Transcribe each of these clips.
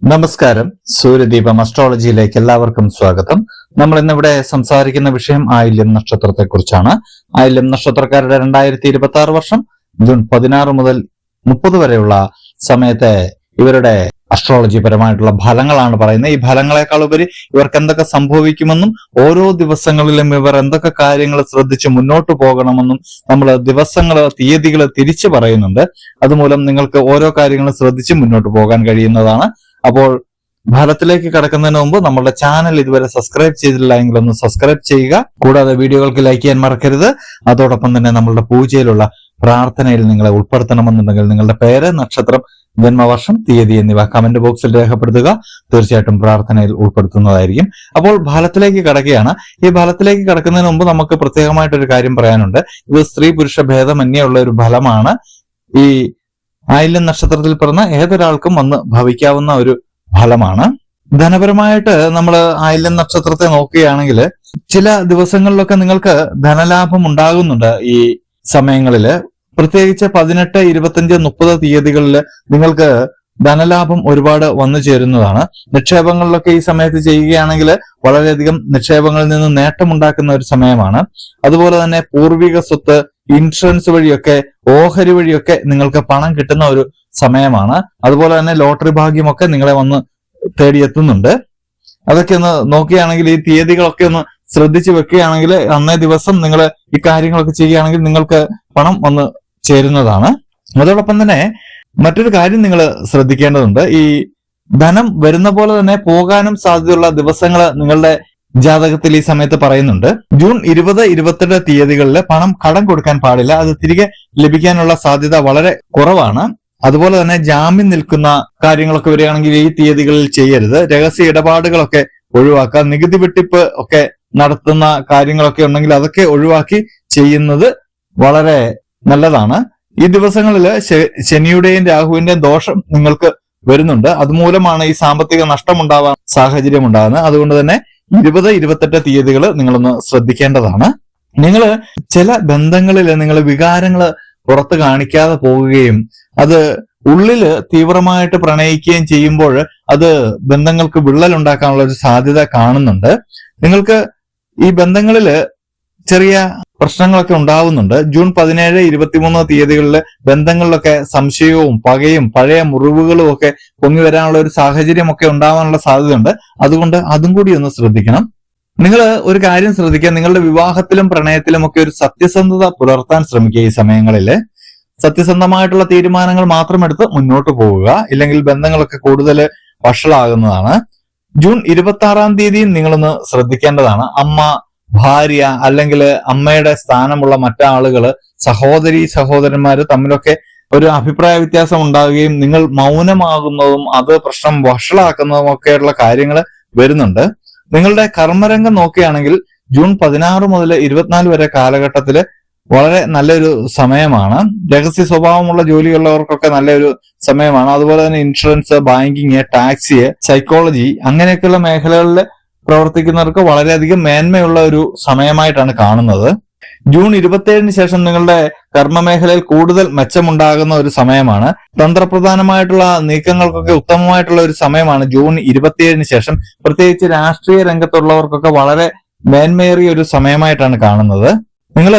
നമസ്കാരം. സൂര്യദീപം അസ്ട്രോളജിയിലേക്ക് എല്ലാവർക്കും സ്വാഗതം. നമ്മൾ ഇന്നിവിടെ സംസാരിക്കുന്ന വിഷയം ആയില്യം നക്ഷത്രത്തെ കുറിച്ചാണ്. ആയില്യം നക്ഷത്രക്കാരുടെ 2026 വർഷം ജൂൺ 16 മുതൽ 30 വരെയുള്ള സമയത്തെ ഇവരുടെ അസ്ട്രോളജി പരമായിട്ടുള്ള ഫലങ്ങളാണ് പറയുന്നത്. ഈ ഫലങ്ങളെക്കാൾ ഉപരി ഇവർക്ക് എന്തൊക്കെ സംഭവിക്കുമെന്നും ഓരോ ദിവസങ്ങളിലും ഇവർ എന്തൊക്കെ കാര്യങ്ങൾ ശ്രദ്ധിച്ച് മുന്നോട്ട് പോകണമെന്നും നമ്മൾ തീയതികൾ തിരിച്ചു പറയുന്നുണ്ട്. അതുമൂലം നിങ്ങൾക്ക് ഓരോ കാര്യങ്ങളും ശ്രദ്ധിച്ച് മുന്നോട്ട് പോകാൻ കഴിയുന്നതാണ്. അപ്പോൾ ഫലത്തിലേക്ക് കടക്കുന്നതിന് മുമ്പ് നമ്മുടെ ചാനൽ ഇതുവരെ സബ്സ്ക്രൈബ് ചെയ്തില്ല എങ്കിൽ ഒന്ന് സബ്സ്ക്രൈബ് ചെയ്യുക. കൂടാതെ വീഡിയോകൾക്ക് ലൈക്ക് ചെയ്യാൻ മറക്കരുത്. അതോടൊപ്പം തന്നെ നമ്മളുടെ പൂജയിലുള്ള പ്രാർത്ഥനയിൽ നിങ്ങളെ ഉൾപ്പെടുത്തണമെന്നുണ്ടെങ്കിൽ നിങ്ങളുടെ പേര്, നക്ഷത്രം, ജന്മവർഷം, തീയതി എന്നിവ കമന്റ് ബോക്സിൽ രേഖപ്പെടുത്തുക. തീർച്ചയായിട്ടും പ്രാർത്ഥനയിൽ ഉൾപ്പെടുത്തുന്നതായിരിക്കും. അപ്പോൾ ഫലത്തിലേക്ക് കടക്കുകയാണ്. ഈ ഫലത്തിലേക്ക് കടക്കുന്നതിന് മുമ്പ് നമുക്ക് പ്രത്യേകമായിട്ടൊരു കാര്യം പറയാനുണ്ട്. ഇത് സ്ത്രീ പുരുഷ ഭേദമന്യുള്ള ഒരു ഫലമാണ്. ഈ ആയില്യം നക്ഷത്രത്തിൽ പിറന്ന ഏതൊരാൾക്കും വന്ന് ഭവിക്കാവുന്ന ഒരു ഫലമാണ്. ധനപരമായിട്ട് നമ്മൾ ആയില്യം നക്ഷത്രത്തെ നോക്കുകയാണെങ്കിൽ ചില ദിവസങ്ങളിലൊക്കെ നിങ്ങൾക്ക് ധനലാഭം ഉണ്ടാകുന്നുണ്ട്. ഈ സമയങ്ങളില് പ്രത്യേകിച്ച് 18, 25, 30 തീയതികളിൽ നിങ്ങൾക്ക് ധനലാഭം ഒരുപാട് വന്നു ചേരുന്നതാണ്. നിക്ഷേപങ്ങളിലൊക്കെ ഈ സമയത്ത് ചെയ്യുകയാണെങ്കിൽ വളരെയധികം നിക്ഷേപങ്ങളിൽ നിന്ന് നേട്ടമുണ്ടാക്കുന്ന ഒരു സമയമാണ്. അതുപോലെ തന്നെ പൂർവിക സ്വത്ത്, ഇൻഷുറൻസ് വഴിയൊക്കെ, ഓഹരി വഴിയൊക്കെ നിങ്ങൾക്ക് പണം കിട്ടുന്ന ഒരു സമയമാണ്. അതുപോലെ തന്നെ ലോട്ടറി ഭാഗ്യമൊക്കെ നിങ്ങളെ വന്ന് തേടിയെത്തുന്നുണ്ട്. അതൊക്കെ ഒന്ന് നോക്കുകയാണെങ്കിൽ ഈ തീയതികളൊക്കെ ഒന്ന് ശ്രദ്ധിച്ചു വെക്കുകയാണെങ്കിൽ അന്നേ ദിവസം നിങ്ങൾ ഈ കാര്യങ്ങളൊക്കെ ചെയ്യുകയാണെങ്കിൽ നിങ്ങൾക്ക് പണം വന്ന് ചേരുന്നതാണ്. അതോടൊപ്പം തന്നെ മറ്റൊരു കാര്യം നിങ്ങൾ ശ്രദ്ധിക്കേണ്ടതുണ്ട്. ഈ ധനം വരുന്ന പോലെ തന്നെ പോകാനും സാധ്യതയുള്ള ദിവസങ്ങൾ നിങ്ങളുടെ ജാതകത്തിൽ ഈ സമയത്ത് പറയുന്നുണ്ട്. ജൂൺ 20, 22 തീയതികളിൽ പണം കടം കൊടുക്കാൻ പാടില്ല. അത് തിരികെ ലഭിക്കാനുള്ള സാധ്യത വളരെ കുറവാണ്. അതുപോലെ തന്നെ ജാമ്യം നിൽക്കുന്ന കാര്യങ്ങളൊക്കെ വരികയാണെങ്കിൽ ഈ തീയതികളിൽ ചെയ്യരുത്. രഹസ്യ ഇടപാടുകളൊക്കെ ഒഴിവാക്കുക. നികുതി വെട്ടിപ്പ് ഒക്കെ നടത്തുന്ന കാര്യങ്ങളൊക്കെ ഉണ്ടെങ്കിൽ അതൊക്കെ ഒഴിവാക്കി ചെയ്യുന്നത് വളരെ നല്ലതാണ്. ഈ ദിവസങ്ങളിൽ ശനിയുടെയും രാഹുവിന്റെയും ദോഷം നിങ്ങൾക്ക് വരുന്നുണ്ട്. അതുമൂലമാണ് ഈ സാമ്പത്തിക നഷ്ടം ഉണ്ടാവാൻ സാഹചര്യം ഉണ്ടാകുന്നത്. അതുകൊണ്ട് തന്നെ 20, 28 തീയതികൾ നിങ്ങളൊന്ന് ശ്രദ്ധിക്കേണ്ടതാണ്. നിങ്ങൾ ചില ബന്ധങ്ങളിൽ നിങ്ങൾ വികാരങ്ങൾ പുറത്ത് കാണിക്കാതെ പോവുകയും അത് ഉള്ളില് തീവ്രമായിട്ട് പ്രണയിക്കുകയും ചെയ്യുമ്പോൾ അത് ബന്ധങ്ങൾക്ക് വിള്ളൽ ഉണ്ടാക്കാനുള്ള ഒരു സാധ്യത കാണുന്നുണ്ട്. നിങ്ങൾക്ക് ഈ ബന്ധങ്ങളില് ചെറിയ പ്രശ്നങ്ങളൊക്കെ ഉണ്ടാവുന്നുണ്ട്. ജൂൺ 17, 23 തീയതികളിൽ ബന്ധങ്ങളിലൊക്കെ സംശയവും പകയും പഴയ മുറിവുകളും ഒക്കെ പൊങ്ങി വരാനുള്ള ഒരു സാഹചര്യമൊക്കെ ഉണ്ടാവാനുള്ള സാധ്യതയുണ്ട്. അതുകൊണ്ട് അതും കൂടി ഒന്ന് ശ്രദ്ധിക്കണം. നിങ്ങൾ ഒരു കാര്യം ശ്രദ്ധിക്കുക. നിങ്ങളുടെ വിവാഹത്തിലും പ്രണയത്തിലും ഒക്കെ ഒരു സത്യസന്ധത പുലർത്താൻ ശ്രമിക്കുക. ഈ സമയങ്ങളിൽ സത്യസന്ധമായിട്ടുള്ള തീരുമാനങ്ങൾ മാത്രം എടുത്ത് മുന്നോട്ട് പോവുക. ഇല്ലെങ്കിൽ ബന്ധങ്ങളൊക്കെ കൂടുതൽ വഷളാകുന്നതാണ്. ജൂൺ 26 തീയതി നിങ്ങളൊന്ന് ശ്രദ്ധിക്കേണ്ടതാണ്. അമ്മ, ഭാര്യ അല്ലെങ്കിൽ അമ്മയുടെ സ്ഥാനമുള്ള മറ്റാളുകള്, സഹോദരന്മാര് തമ്മിലൊക്കെ ഒരു അഭിപ്രായ വ്യത്യാസം ഉണ്ടാകുകയും നിങ്ങൾ മൗനമാകുന്നതും അത് പ്രശ്നം വഷളാക്കുന്നതും ഒക്കെയുള്ള കാര്യങ്ങൾ വരുന്നുണ്ട്. നിങ്ങളുടെ കർമ്മരംഗം നോക്കുകയാണെങ്കിൽ ജൂൺ 16 മുതൽ 24 വരെ കാലഘട്ടത്തില് വളരെ നല്ലൊരു സമയമാണ്. രഹസ്യ സ്വഭാവമുള്ള ജോലിയുള്ളവർക്കൊക്കെ നല്ലൊരു സമയമാണ്. അതുപോലെ തന്നെ ഇൻഷുറൻസ്, ബാങ്കിങ്, ടാക്സി, സൈക്കോളജി അങ്ങനെയൊക്കെയുള്ള മേഖലകളിൽ പ്രവർത്തിക്കുന്നവർക്ക് വളരെയധികം മേന്മയുള്ള ഒരു സമയമായിട്ടാണ് കാണുന്നത്. ജൂൺ 27 ശേഷം നിങ്ങളുടെ കർമ്മമേഖലയിൽ കൂടുതൽ മെച്ചമുണ്ടാകുന്ന ഒരു സമയമാണ്. തന്ത്രപ്രധാനമായിട്ടുള്ള നീക്കങ്ങൾക്കൊക്കെ ഉത്തമമായിട്ടുള്ള ഒരു സമയമാണ് ജൂൺ 27 ശേഷം. പ്രത്യേകിച്ച് രാഷ്ട്രീയ രംഗത്തുള്ളവർക്കൊക്കെ വളരെ മേന്മയേറിയ ഒരു സമയമായിട്ടാണ് കാണുന്നത്. നിങ്ങൾ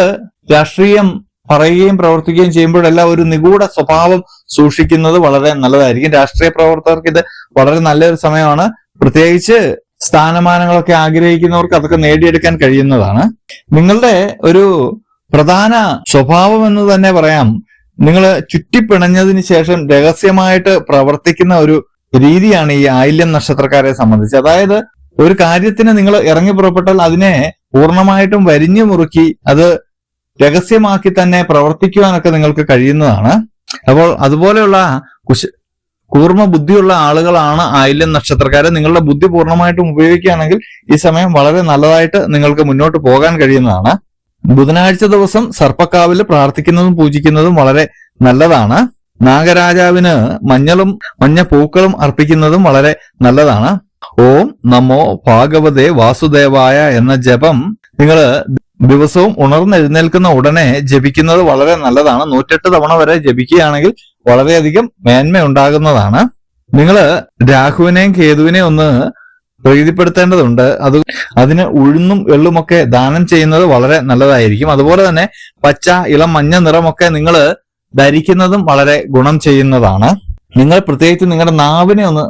രാഷ്ട്രീയം പറയുകയും പ്രവർത്തിക്കുകയും ചെയ്യുമ്പോഴെല്ലാം ഒരു നിഗൂഢ സ്വഭാവം സൂക്ഷിക്കുന്നത് വളരെ നല്ലതായിരിക്കും. രാഷ്ട്രീയ പ്രവർത്തകർക്ക് ഇത് വളരെ നല്ലൊരു സമയമാണ്. പ്രത്യേകിച്ച് സ്ഥാനമാനങ്ങളൊക്കെ ആഗ്രഹിക്കുന്നവർക്ക് അതൊക്കെ നേടിയെടുക്കാൻ കഴിയുന്നതാണ്. നിങ്ങളുടെ ഒരു പ്രധാന സ്വഭാവം എന്ന് തന്നെ പറയാം. നിങ്ങൾ ചുറ്റിപ്പിണഞ്ഞതിന് ശേഷം രഹസ്യമായിട്ട് പ്രവർത്തിക്കുന്ന ഒരു രീതിയാണ് ഈ ആയില്യം നക്ഷത്രക്കാരെ സംബന്ധിച്ച്. അതായത് ഒരു കാര്യത്തിന് നിങ്ങൾ ഇറങ്ങി പുറപ്പെട്ടാൽ അതിനെ പൂർണ്ണമായിട്ടും വരിഞ്ഞു മുറുക്കി അത് രഹസ്യമാക്കി തന്നെ പ്രവർത്തിക്കുവാനൊക്കെ നിങ്ങൾക്ക് കഴിയുന്നതാണ്. അപ്പോൾ അതുപോലെയുള്ള കൂർമ്മ ബുദ്ധിയുള്ള ആളുകളാണ് ആയില്യം നക്ഷത്രക്കാര്. നിങ്ങളുടെ ബുദ്ധി പൂർണ്ണമായിട്ടും ഉപയോഗിക്കുകയാണെങ്കിൽ ഈ സമയം വളരെ നല്ലതായിട്ട് നിങ്ങൾക്ക് മുന്നോട്ട് പോകാൻ കഴിയുന്നതാണ്. ബുധനാഴ്ച ദിവസം സർപ്പക്കാവില് പ്രാർത്ഥിക്കുന്നതും പൂജിക്കുന്നതും വളരെ നല്ലതാണ്. നാഗരാജാവിന് മഞ്ഞ പൂക്കളും അർപ്പിക്കുന്നതും വളരെ നല്ലതാണ്. ഓം നമോ ഭാഗവതേ വാസുദേവായ എന്ന ജപം നിങ്ങൾ ദിവസവും ഉണർന്നെഴുന്നേൽക്കുന്ന ഉടനെ ജപിക്കുന്നത് വളരെ നല്ലതാണ്. 108 തവണ വരെ ജപിക്കുകയാണെങ്കിൽ വളരെയധികം മേന്മ ഉണ്ടാകുന്നതാണ്. നിങ്ങള് രാഹുവിനെയും കേതുവിനെയും ഒന്ന് പ്രീതിപ്പെടുത്തേണ്ടതുണ്ട്. അതിന് ഉഴുന്നും എള്ളുമൊക്കെ ദാനം ചെയ്യുന്നത് വളരെ നല്ലതായിരിക്കും. അതുപോലെ തന്നെ പച്ച, ഇളം മഞ്ഞ നിറമൊക്കെ നിങ്ങൾ ധരിക്കുന്നതും വളരെ ഗുണം ചെയ്യുന്നതാണ്. നിങ്ങൾ പ്രത്യേകിച്ച് നിങ്ങളുടെ നാവിനെ ഒന്ന്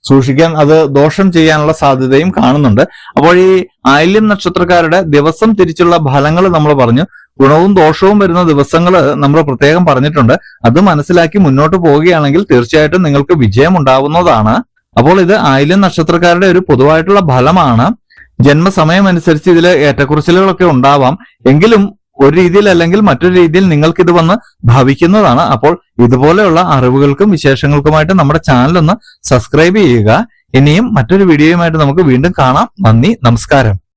സൂക്ഷിക്കാൻ, അത് ദോഷം ചെയ്യാനുള്ള സാധ്യതയും കാണുന്നുണ്ട്. അപ്പോൾ ഈ ആയില്യം നക്ഷത്രക്കാരുടെ ദിവസം തിരിച്ചുള്ള ഫലങ്ങൾ നമ്മൾ പറഞ്ഞു. ഗുണവും ദോഷവും വരുന്ന ദിവസങ്ങൾ നമ്മൾ പ്രത്യേകം പറഞ്ഞിട്ടുണ്ട്. അത് മനസ്സിലാക്കി മുന്നോട്ട് പോവുകയാണെങ്കിൽ തീർച്ചയായിട്ടും നിങ്ങൾക്ക് വിജയം ഉണ്ടാവുന്നതാണ്. അപ്പോൾ ഇത് ആയില്യം നക്ഷത്രക്കാരുടെ ഒരു പൊതുവായിട്ടുള്ള ഫലമാണ്. ജന്മസമയം അനുസരിച്ച് ഇതിൽ ഏറ്റക്കുറച്ചിലുകളൊക്കെ ഉണ്ടാവാം. എങ്കിലും ഒരു രീതിയിൽ അല്ലെങ്കിൽ മറ്റൊരു രീതിയിൽ നിങ്ങൾക്ക് ഇത് വന്ന് ഭവിക്കുന്നതാണ്. അപ്പോൾ ഇതുപോലെയുള്ള അറിവുകൾക്കും വിശേഷങ്ങൾക്കുമായിട്ട് നമ്മുടെ ചാനൽ ഒന്ന് സബ്സ്ക്രൈബ് ചെയ്യുക. ഇനിയും മറ്റൊരു വീഡിയോയുമായിട്ട് നമുക്ക് വീണ്ടും കാണാം. നന്ദി, നമസ്കാരം.